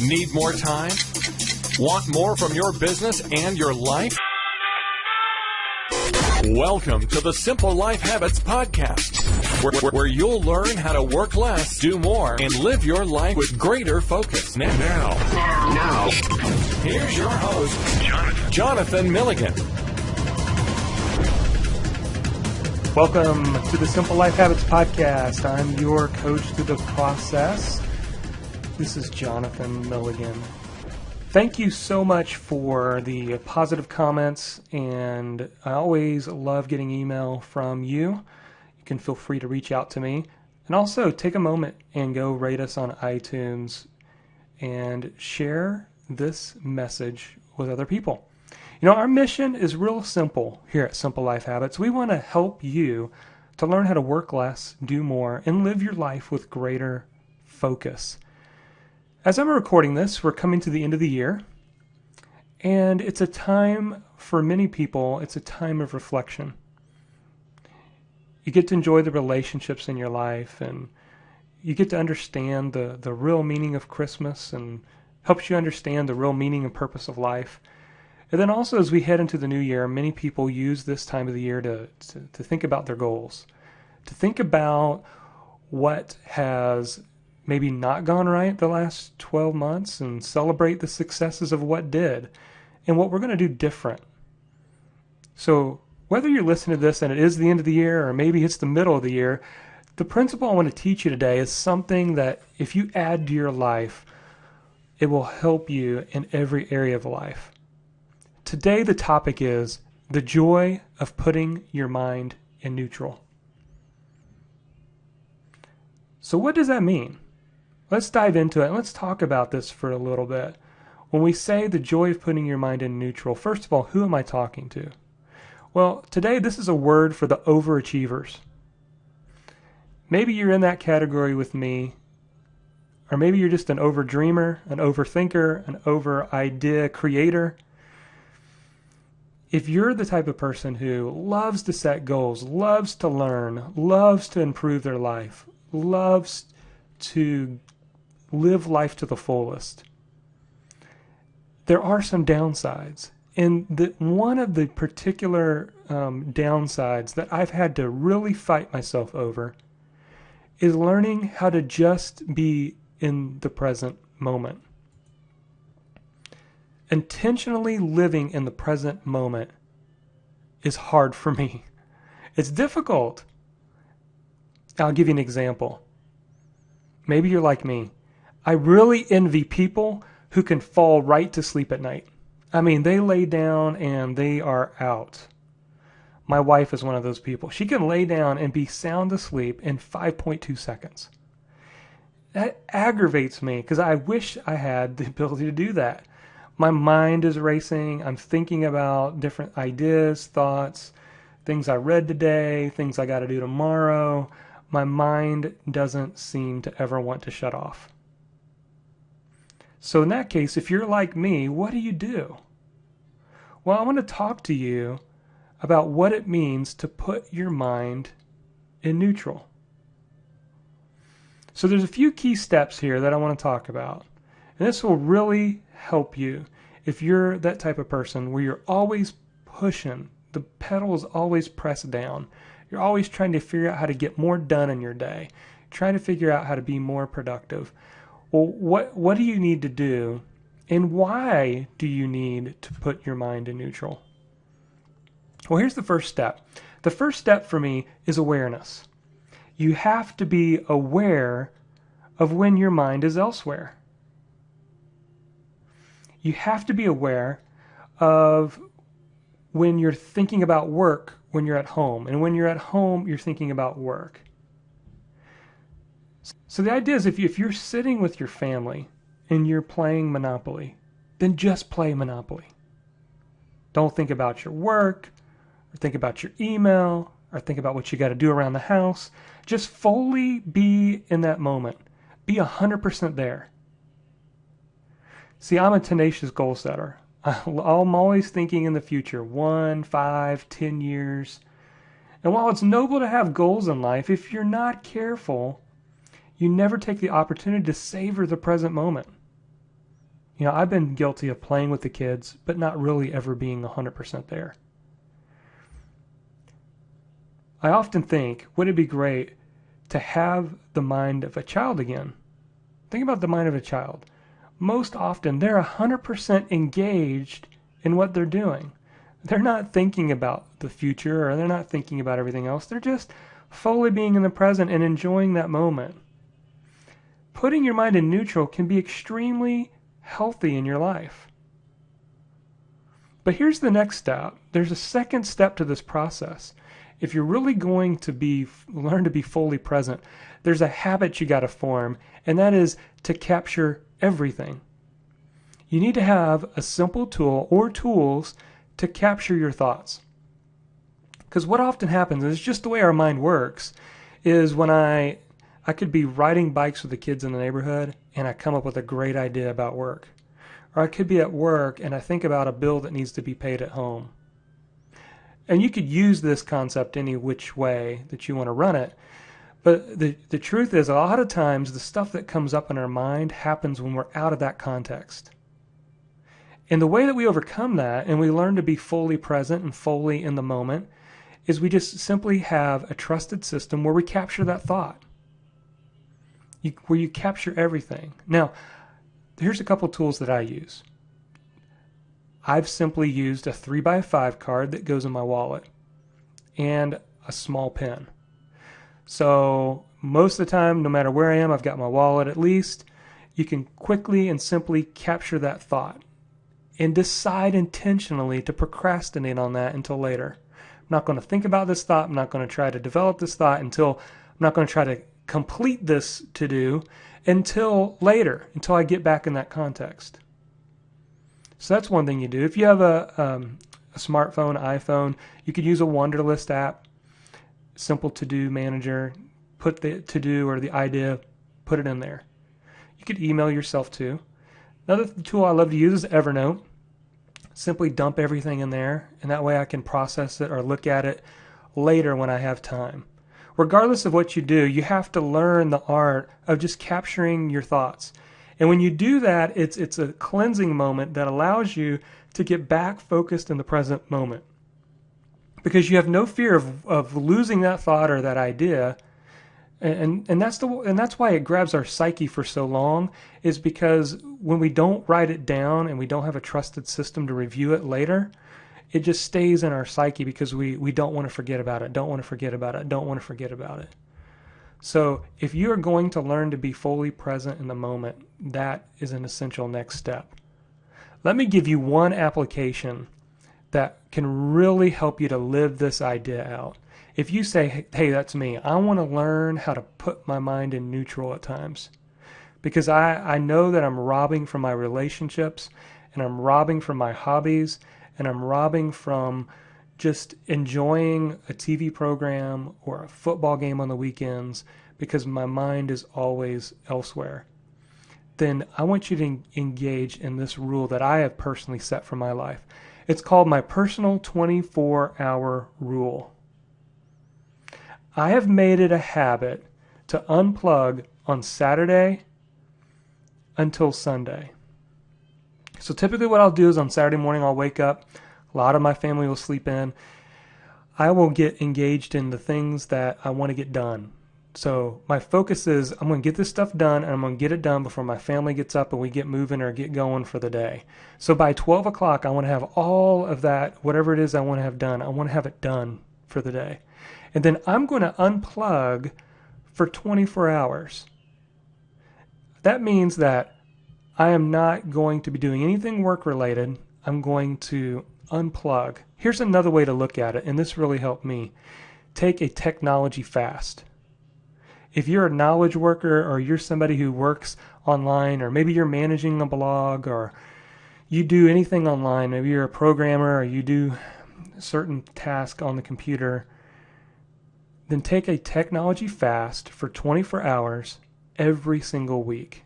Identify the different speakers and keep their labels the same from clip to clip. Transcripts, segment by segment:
Speaker 1: Need more time? Want more from your business and your life? Welcome to the Simple Life Habits Podcast, where you'll learn how to work less, do more, and live your life with greater focus. Now, here's your host, Jonathan Milligan.
Speaker 2: Welcome to the Simple Life Habits Podcast. I'm your coach through the process. This is Jonathan Milligan. Thank you so much for the positive comments, and I always love getting email from you. You can feel free to reach out to me. And also take a moment and go rate us on iTunes and share this message with other people. You know, our mission is real simple here at Simple Life Habits. We want to help you to learn how to work less, do more, and live your life with greater focus. As I'm recording this, we're coming to the end of the year, and it's a time for many people, it's a time of reflection. You get to enjoy the relationships in your life, and you get to understand the real meaning of Christmas, and helps you understand the real meaning and purpose of life. And then also, as we head into the new year, many people use this time of the year to think about their goals, to think about what has maybe not gone right the last 12 months and celebrate the successes of what did and what we're going to do different. So whether you're listening to this and it is the end of the year or maybe it's the middle of the year, the principle I want to teach you today is something that if you add to your life, it will help you in every area of life. Today the topic is the joy of putting your mind in neutral. So what does that mean? Let's dive into it and let's talk about this for a little bit. When we say the joy of putting your mind in neutral, first of all, who am I talking to? Well, today this is a word for the overachievers. Maybe you're in that category with me, or maybe you're just an overdreamer, an overthinker, an over-idea creator. If you're the type of person who loves to set goals, loves to learn, loves to improve their life, loves to live life to the fullest, there are some downsides. And one of the particular downsides that I've had to really fight myself over is learning how to just be in the present moment. Intentionally living in the present moment is hard for me. It's difficult. I'll give you an example. Maybe you're like me. I really envy people who can fall right to sleep at night. I mean, they lay down and they are out. My wife is one of those people. She can lay down and be sound asleep in 5.2 seconds. That aggravates me because I wish I had the ability to do that. My mind is racing. I'm thinking about different ideas, thoughts, things I read today, things I got to do tomorrow. My mind doesn't seem to ever want to shut off. So in that case, if you're like me, what do? Well, I want to talk to you about what it means to put your mind in neutral. So there's a few key steps here that I want to talk about. And this will really help you if you're that type of person where you're always pushing, the pedal is always pressed down. You're always trying to figure out how to get more done in your day, trying to figure out how to be more productive. Well, what do you need to do, and why do you need to put your mind in neutral? Well, here's the first step. The first step for me is awareness. You have to be aware of when your mind is elsewhere. You have to be aware of when you're thinking about work when you're at home, and when you're at home, you're thinking about work. So the idea is if you're sitting with your family and you're playing Monopoly, then just play Monopoly. Don't think about your work, or think about your email, or think about what you got to do around the house. Just fully be in that moment. Be 100% there. See, I'm a tenacious goal setter. I'm always thinking in the future, 1, 5, 10 years. And while it's noble to have goals in life, if you're not careful, you never take the opportunity to savor the present moment. I've been guilty of playing with the kids, but not really ever being 100% there. I often think, would it be great to have the mind of a child again? Think about the mind of a child. Most often, they're 100% engaged in what they're doing. They're not thinking about the future, or they're not thinking about everything else. They're just fully being in the present and enjoying that moment. Putting your mind in neutral can be extremely healthy in your life. But here's the next step. There's a second step to this process. If you're really going to learn to be fully present, there's a habit you got to form, and that is to capture everything. You need to have a simple tool or tools to capture your thoughts. Because what often happens is just the way our mind works is when I could be riding bikes with the kids in the neighborhood and I come up with a great idea about work. Or I could be at work and I think about a bill that needs to be paid at home. And you could use this concept any which way that you want to run it. But the truth is, a lot of times the stuff that comes up in our mind happens when we're out of that context. And the way that we overcome that and we learn to be fully present and fully in the moment is we just simply have a trusted system where we capture that thought. Where you capture everything. Now, here's a couple tools that I use. I've simply used a 3x5 card that goes in my wallet and a small pen. So most of the time, no matter where I am, I've got my wallet at least. You can quickly and simply capture that thought and decide intentionally to procrastinate on that until later. I'm not going to think about this thought. I'm not going to try to develop this thought I'm not going to try to complete this to-do until later, until I get back in that context. So that's one thing you do. If you have a smartphone, iPhone, you could use a Wunderlist app, simple to-do manager, put the to-do or the idea, put it in there. You could email yourself too. Another tool I love to use is Evernote. Simply dump everything in there, and that way I can process it or look at it later when I have time. Regardless of what you do, you have to learn the art of just capturing your thoughts. And when you do that, it's a cleansing moment that allows you to get back focused in the present moment. Because you have no fear of losing that thought or that idea. And that's why it grabs our psyche for so long, is because when we don't write it down and we don't have a trusted system to review it later, it just stays in our psyche because we don't want to forget about it, don't want to forget about it, don't want to forget about it. So if you are going to learn to be fully present in the moment, that is an essential next step. Let me give you one application that can really help you to live this idea out. If you say, hey, that's me, I want to learn how to put my mind in neutral at times. Because I know that I'm robbing from my relationships, and I'm robbing from my hobbies, and I'm robbing from just enjoying a TV program or a football game on the weekends because my mind is always elsewhere. Then I want you to engage in this rule that I have personally set for my life. It's called my personal 24-hour rule. I have made it a habit to unplug on Saturday until Sunday. So typically what I'll do is on Saturday morning I'll wake up. A lot of my family will sleep in. I will get engaged in the things that I want to get done. So my focus is I'm going to get this stuff done, and I'm going to get it done before my family gets up and we get moving or get going for the day. So by 12 o'clock, I want to have all of that, whatever it is I want to have done, I want to have it done for the day. And then I'm going to unplug for 24 hours. That means that I am not going to be doing anything work-related. I'm going to unplug. Here's another way to look at it, and this really helped me. Take a technology fast. If you're a knowledge worker, or you're somebody who works online, or maybe you're managing a blog, or you do anything online, maybe you're a programmer, or you do a certain task on the computer, then take a technology fast for 24 hours every single week.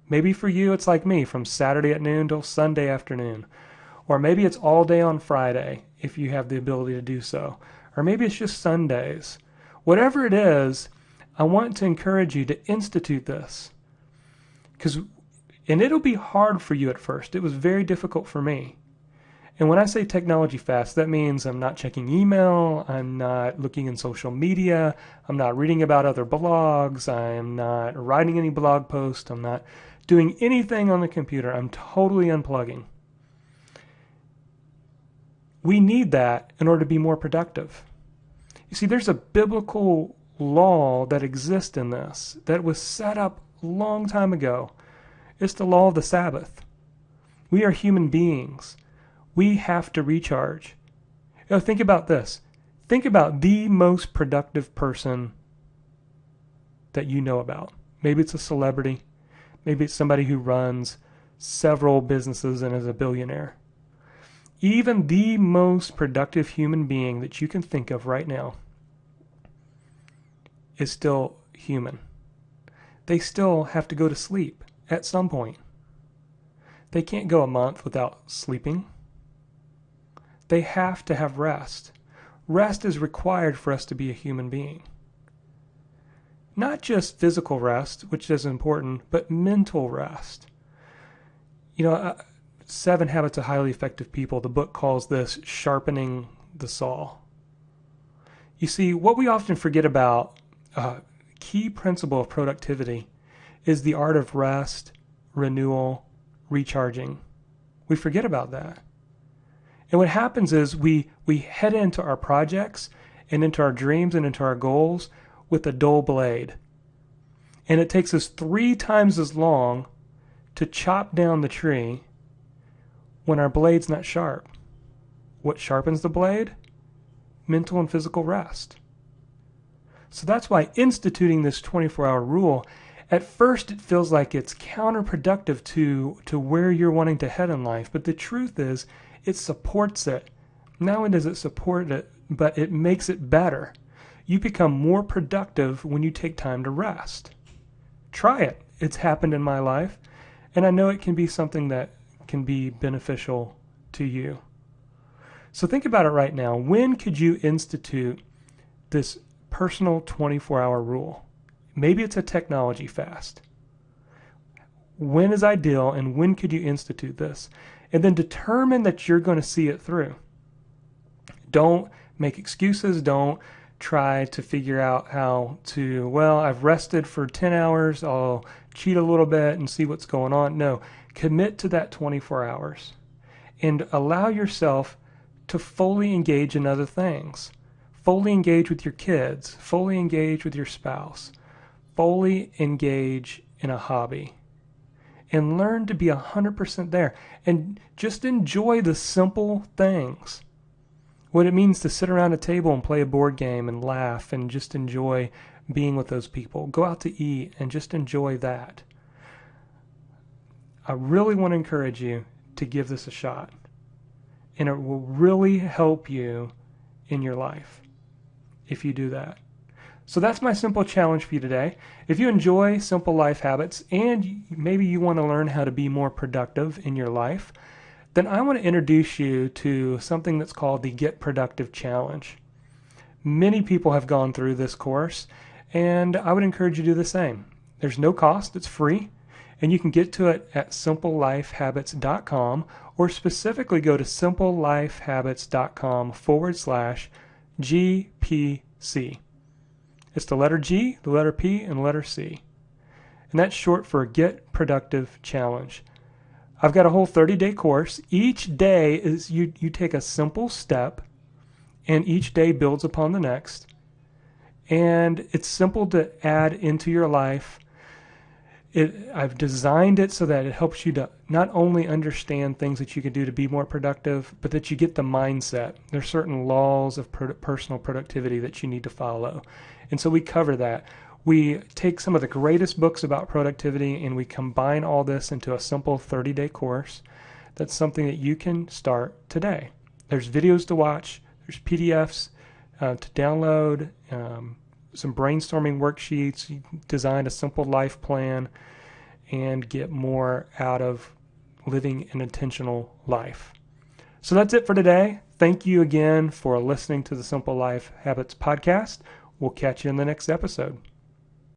Speaker 2: Maybe for you it's like me, from Saturday at noon till Sunday afternoon. Or maybe it's all day on Friday if you have the ability to do so. Or maybe it's just Sundays. Whatever it is, I want to encourage you to institute this. Because And it'll be hard for you at first. It was very difficult for me. And when I say technology fast, that means I'm not checking email, I'm not looking in social media, I'm not reading about other blogs, I'm not writing any blog posts, I'm not doing anything on the computer. I'm totally unplugging. We need that in order to be more productive. You see, there's a biblical law that exists in this that was set up a long time ago. It's the law of the Sabbath. We are human beings. We have to recharge. Think about this. Think about the most productive person that you know about. Maybe it's a celebrity. Maybe it's somebody who runs several businesses and is a billionaire. Even the most productive human being that you can think of right now is still human. They still have to go to sleep at some point. They can't go a month without sleeping. They have to have rest. Rest is required for us to be a human being. Not just physical rest, which is important, but mental rest. 7 Habits of Highly Effective People, the book calls this sharpening the saw. You see, what we often forget about, key principle of productivity, is the art of rest, renewal, recharging. We forget about that. And what happens is we head into our projects and into our dreams and into our goals with a dull blade. And it takes us 3 times as long to chop down the tree when our blade's not sharp. What sharpens the blade? Mental and physical rest. So that's why instituting this 24-hour rule, at first it feels like it's counterproductive to where you're wanting to head in life. But the truth is, it supports it. Not only does it support it, but it makes it better. You become more productive when you take time to rest. Try it. It's happened in my life, and I know it can be something that can be beneficial to you. So think about it right now. When could you institute this personal 24-hour rule? Maybe it's a technology fast. When is ideal, and when could you institute this? And then determine that you're going to see it through. Don't make excuses. Don't try to figure out how to, I've rested for 10 hours. I'll cheat a little bit and see what's going on. No, commit to that 24 hours and allow yourself to fully engage in other things. Fully engage with your kids. Fully engage with your spouse. Fully engage in a hobby. And learn to be 100% there. And just enjoy the simple things. What it means to sit around a table and play a board game and laugh and just enjoy being with those people. Go out to eat and just enjoy that. I really want to encourage you to give this a shot. And it will really help you in your life if you do that. So that's my simple challenge for you today. If you enjoy Simple Life Habits and maybe you want to learn how to be more productive in your life, then I want to introduce you to something that's called the Get Productive Challenge. Many people have gone through this course, and I would encourage you to do the same. There's no cost, it's free, and you can get to it at simplelifehabits.com or specifically go to simplelifehabits.com/GPC. It's the letter G, the letter P, and the letter C. And that's short for Get Productive Challenge. I've got a whole 30-day course. Each day is you take a simple step, and each day builds upon the next. And it's simple to add into your life. I've designed it so that it helps you to not only understand things that you can do to be more productive, but that you get the mindset. There's certain laws of personal productivity that you need to follow. And so we cover that. We take some of the greatest books about productivity and we combine all this into a simple 30-day course. That's something that you can start today. There's videos to watch. There's PDFs to download, some brainstorming worksheets. You design a simple life plan and get more out of living an intentional life. So that's it for today. Thank you again for listening to the Simple Life Habits podcast. We'll catch you in the next episode.